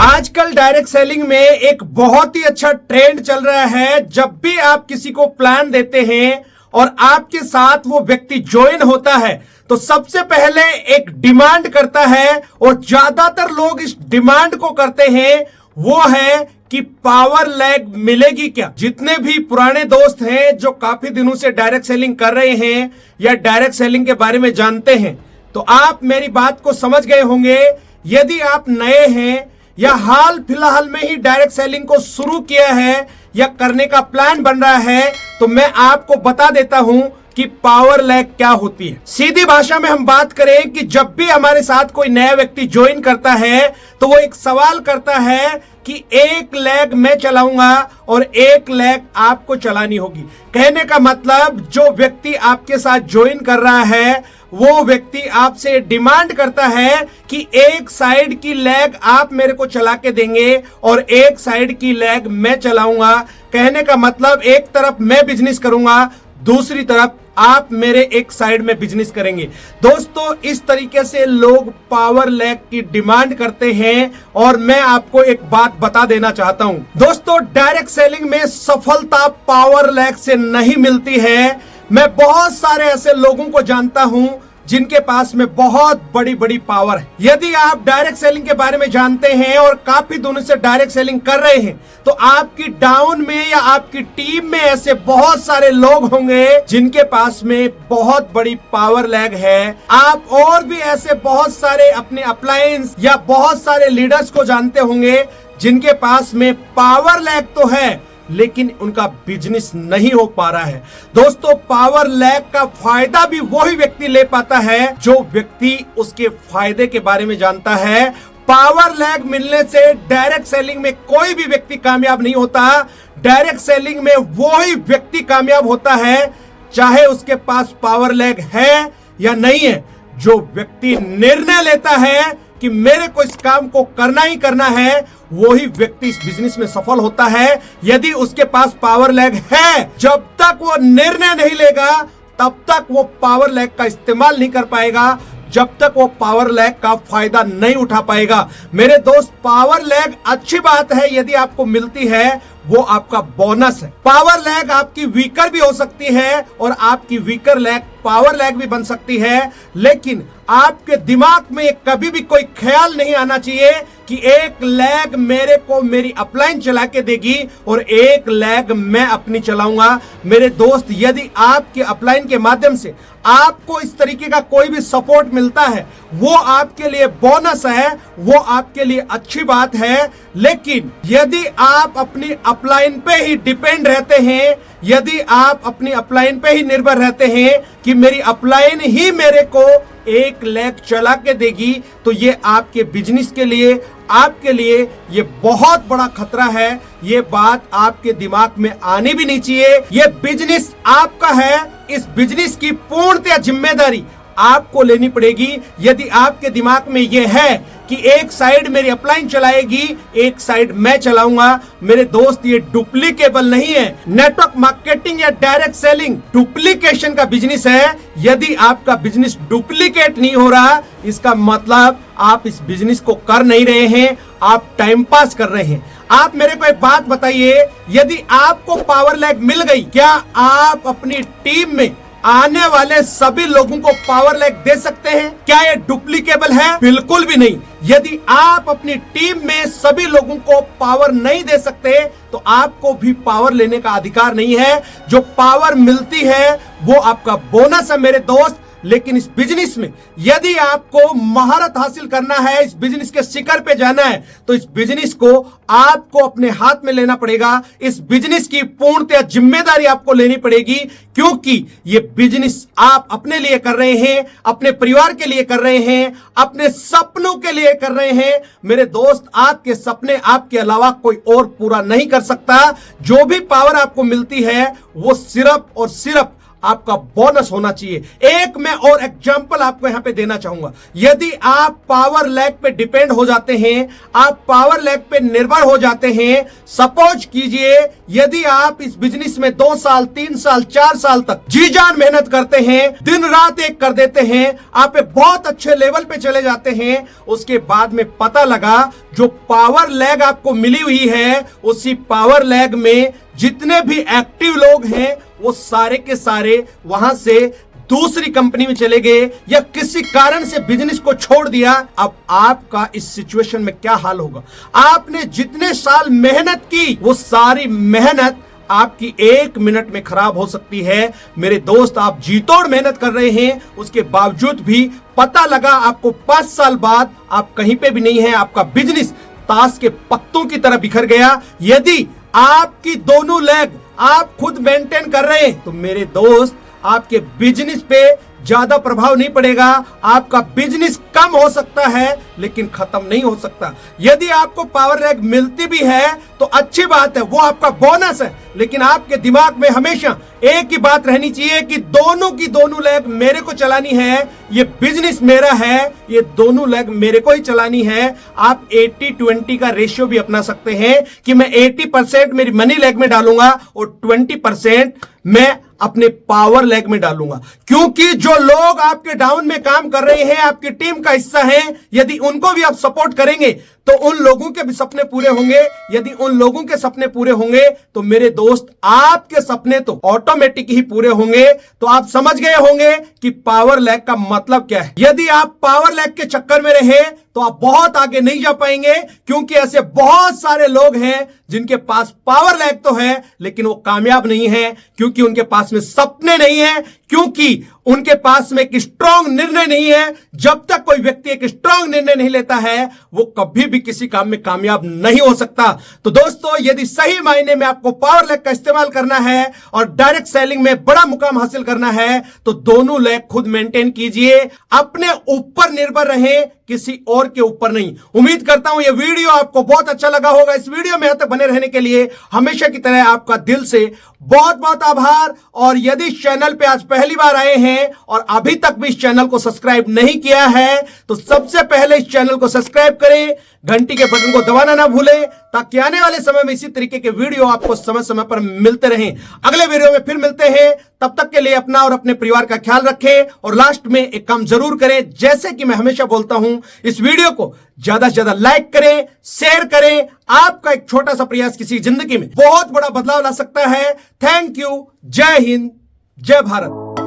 आजकल direct selling में एक बहुत ही अच्छा ट्रेंड चल रहा है। जब भी आप किसी को प्लान देते हैं और आपके साथ वो व्यक्ति ज्वाइन होता है तो सबसे पहले एक डिमांड करता है और ज्यादातर लोग इस डिमांड को करते हैं, वो है कि पावर लैग मिलेगी क्या। जितने भी पुराने दोस्त हैं जो काफी दिनों से डायरेक्ट सेलिंग कर रहे हैं या डायरेक्ट सेलिंग के बारे में जानते हैं तो आप मेरी बात को समझ गए होंगे। यदि आप नए हैं या हाल फिलहाल में ही डायरेक्ट सेलिंग को शुरू किया है या करने का प्लान बन रहा है तो मैं आपको बता देता हूं कि पावर लैग क्या होती है। सीधी भाषा में हम बात करें कि जब भी हमारे साथ कोई नया व्यक्ति ज्वाइन करता है तो वो एक सवाल करता है कि एक लैग मैं चलाऊंगा और एक लैग आपको चलानी होगी। कहने का मतलब जो व्यक्ति आपके साथ ज्वाइन कर रहा है वो व्यक्ति आपसे डिमांड करता है कि एक साइड की लैग आप मेरे को चला के देंगे और एक साइड की लैग मैं चलाऊंगा। कहने का मतलब एक तरफ मैं बिजनेस करूंगा, दूसरी तरफ आप मेरे एक साइड में बिजनेस करेंगे। दोस्तों, इस तरीके से लोग पावर लैग की डिमांड करते हैं और मैं आपको एक बात बता देना चाहता हूं। दोस्तों, डायरेक्ट सेलिंग में सफलता पावर लैग से नहीं मिलती है। मैं बहुत सारे ऐसे लोगों को जानता हूं जिनके पास में बहुत बड़ी बड़ी पावर है। यदि आप डायरेक्ट सेलिंग के बारे में जानते हैं और काफी दिनों से डायरेक्ट सेलिंग कर रहे हैं तो आपकी डाउन में या आपकी टीम में ऐसे बहुत सारे लोग होंगे जिनके पास में बहुत बड़ी पावर लैग है। आप और भी ऐसे बहुत सारे अपने अप्लायंस या बहुत सारे लीडर्स को जानते होंगे जिनके पास में पावर लैग तो है लेकिन उनका बिजनेस नहीं हो पा रहा है। दोस्तों, पावर लैग का फायदा भी वही व्यक्ति ले पाता है जो व्यक्ति उसके फायदे के बारे में जानता है। पावर लैग मिलने से डायरेक्ट सेलिंग में कोई भी व्यक्ति कामयाब नहीं होता। डायरेक्ट सेलिंग में वही व्यक्ति कामयाब होता है चाहे उसके पास पावर लैग है या नहीं है। जो व्यक्ति निर्णय लेता है कि मेरे को इस काम को करना ही करना है, वही व्यक्ति इस बिजनेस में सफल होता है। यदि उसके पास पावर लैग है, जब तक वो निर्णय नहीं लेगा तब तक वो पावर लैग का इस्तेमाल नहीं कर पाएगा, जब तक वो पावर लैग का फायदा नहीं उठा पाएगा। मेरे दोस्त, पावर लैग अच्छी बात है, यदि आपको मिलती है वो आपका बोनस है। पावर लैग आपकी वीकर भी हो सकती है और आपकी वीकर लैग पावर लैग भी बन सकती है, लेकिन आपके दिमाग में कभी भी कोई ख्याल नहीं आना चाहिए कि एक लैग मेरे को मेरी अपलाइन चला के देगी और एक लैग मैं अपनी चलाऊंगा। मेरे दोस्त, यदि आपके अपलाइन के माध्यम से आपको इस तरीके का कोई भी सपोर्ट मिलता है वो आपके लिए बोनस है, वो आपके लिए अच्छी बात है। लेकिन यदि आप अपनी अपलाइन पे ही डिपेंड रहते हैं, यदि आप अपनी अपलाइन पे ही निर्भर रहते हैं कि मेरी अपलाइन ही मेरे को एक लैग चला के देगी, तो ये आपके बिजनेस के लिए, आपके लिए ये बहुत बड़ा खतरा है। ये बात आपके दिमाग में आनी भी नहीं चाहिए। ये बिजनेस आपका है, इस बिजनेस की पूर्णतः जिम्मेदारी आपको लेनी पड़ेगी। यदि आपके दिमाग में यह है कि एक साइड मेरी अपलाइन चलाएगी, एक साइड मैं चलाऊंगा, मेरे दोस्त, ये डुप्लीकेबल नहीं है। नेटवर्क मार्केटिंग या डायरेक्ट सेलिंग डुप्लीकेशन का बिजनेस है। यदि आपका बिजनेस डुप्लीकेट नहीं हो रहा, इसका मतलब आप इस बिजनेस को कर नहीं रहे हैं, आप टाइम पास कर रहे हैं। आप मेरे को एक बात बताइए, यदि आपको पावर लैग मिल गई, क्या आप अपनी टीम में आने वाले सभी लोगों को पावर लैग दे सकते हैं? क्या ये डुप्लीकेबल है? बिल्कुल भी नहीं। यदि आप अपनी टीम में सभी लोगों को पावर नहीं दे सकते तो आपको भी पावर लेने का अधिकार नहीं है। जो पावर मिलती है वो आपका बोनस है मेरे दोस्त। लेकिन इस बिजनेस में यदि आपको महारत हासिल करना है, इस बिजनेस के शिखर पे जाना है, तो इस बिजनेस को आपको अपने हाथ में लेना पड़ेगा। इस बिजनेस की पूर्णतः जिम्मेदारी आपको लेनी पड़ेगी, क्योंकि ये बिजनेस आप अपने लिए कर रहे हैं, अपने परिवार के लिए कर रहे हैं, अपने सपनों के लिए कर रहे हैं। मेरे दोस्त, आपके सपने आपके अलावा कोई और पूरा नहीं कर सकता। जो भी पावर आपको मिलती है वो सिर्फ और सिर्फ आपका बोनस होना चाहिए। एक मैं और एग्जांपल आपको यहां पे देना चाहूंगा। यदि आप पावर लैग पे डिपेंड हो जाते हैं, आप पावर लैग पे निर्भर हो जाते हैं, सपोज कीजिए यदि आप इस बिजनेस में 2 साल 3 साल 4 साल तक जी जान मेहनत करते हैं, दिन रात एक कर देते हैं, आप एक बहुत अच्छे लेवल पे चले जाते हैं, उसके बाद में पता लगा जो पावर लैग आपको मिली हुई है, उसी पावर लैग में जितने भी एक्टिव लोग हैं वो सारे के सारे वहां से दूसरी कंपनी में चले गए या किसी कारण से बिजनेस को छोड़ दिया। अब आपका इस सिचुएशन में क्या हाल होगा? आपने जितने साल मेहनत की वो सारी मेहनत आपकी 1 मिनट में खराब हो सकती है। मेरे दोस्त, आप जी तोड़ मेहनत कर रहे हैं, उसके बावजूद भी पता लगा आपको 5 साल बाद आप कहीं पे भी नहीं है, आपका बिजनेस ताश के पत्तों की तरह बिखर गया। यदि आपकी दोनों लेग आप खुद मेंटेन कर रहे हैं तो मेरे दोस्त आपके बिजनेस पे ज्यादा प्रभाव नहीं पड़ेगा। आपका बिजनेस कम हो सकता है लेकिन खत्म नहीं हो सकता। यदि आपको पावर लैग मिलती भी है तो अच्छी बात है, वो आपका बोनस है, लेकिन आपके दिमाग में हमेशा एक ही बात रहनी चाहिए कि दोनों की दोनों लैग मेरे को चलानी है, ये बिजनेस मेरा है, ये दोनों लैग मेरे को ही चलानी है। आप 80-20 का रेशियो भी अपना सकते हैं कि मैं 80% मेरी मनी लैग में डालूंगा और 20% मैं अपने पावर लैग में डालूंगा। क्योंकि जो लोग आपके डाउन में काम कर रहे हैं, आपकी टीम का हिस्सा हैं, यदि उनको भी आप सपोर्ट करेंगे तो उन लोगों के भी सपने पूरे होंगे। यदि उन लोगों के सपने पूरे होंगे तो मेरे दोस्त आपके सपने तो ऑटोमेटिक ही पूरे होंगे। तो आप समझ गए होंगे कि पावर लैग का मतलब क्या है। यदि आप पावर लैग के चक्कर में रहे तो आप बहुत आगे नहीं जा पाएंगे, क्योंकि ऐसे बहुत सारे लोग हैं जिनके पास पावर लैग तो है लेकिन वो कामयाब नहीं है, क्योंकि उनके पास में सपने नहीं है, क्योंकि उनके पास में एक स्ट्रांग निर्णय नहीं है। जब तक कोई व्यक्ति एक स्ट्रांग निर्णय नहीं लेता है वो कभी भी किसी काम में कामयाब नहीं हो सकता। तो दोस्तों, यदि सही मायने में आपको पावर लैग का इस्तेमाल करना है और डायरेक्ट सेलिंग में बड़ा मुकाम हासिल करना है तो दोनों लैग खुद मेंटेन कीजिए, अपने ऊपर निर्भर रहें, किसी और के ऊपर नहीं। उम्मीद करता हूं यह वीडियो आपको बहुत अच्छा लगा होगा। इस वीडियो में यहां तक बने रहने के लिए हमेशा की तरह आपका दिल से बहुत बहुत आभार। और यदि चैनल पे आज पहली बार आए हैं और अभी तक भी इस चैनल को सब्सक्राइब नहीं किया है तो सबसे पहले इस चैनल को सब्सक्राइब करें, घंटी के बटन को दबाना ना भूलें, ताकि आने वाले समय में इसी तरीके के वीडियो आपको समय समय पर मिलते रहें। अगले वीडियो में फिर मिलते हैं, तब तक के लिए अपना और अपने परिवार का ख्याल रखें। और लास्ट में एक काम जरूर करें, जैसे कि मैं हमेशा बोलता हूं, इस वीडियो को ज्यादा से ज्यादा लाइक करें, शेयर करें। आपका एक छोटा सा प्रयास किसी जिंदगी में बहुत बड़ा बदलाव ला सकता है। Thank you. जय हिंद, जय भारत।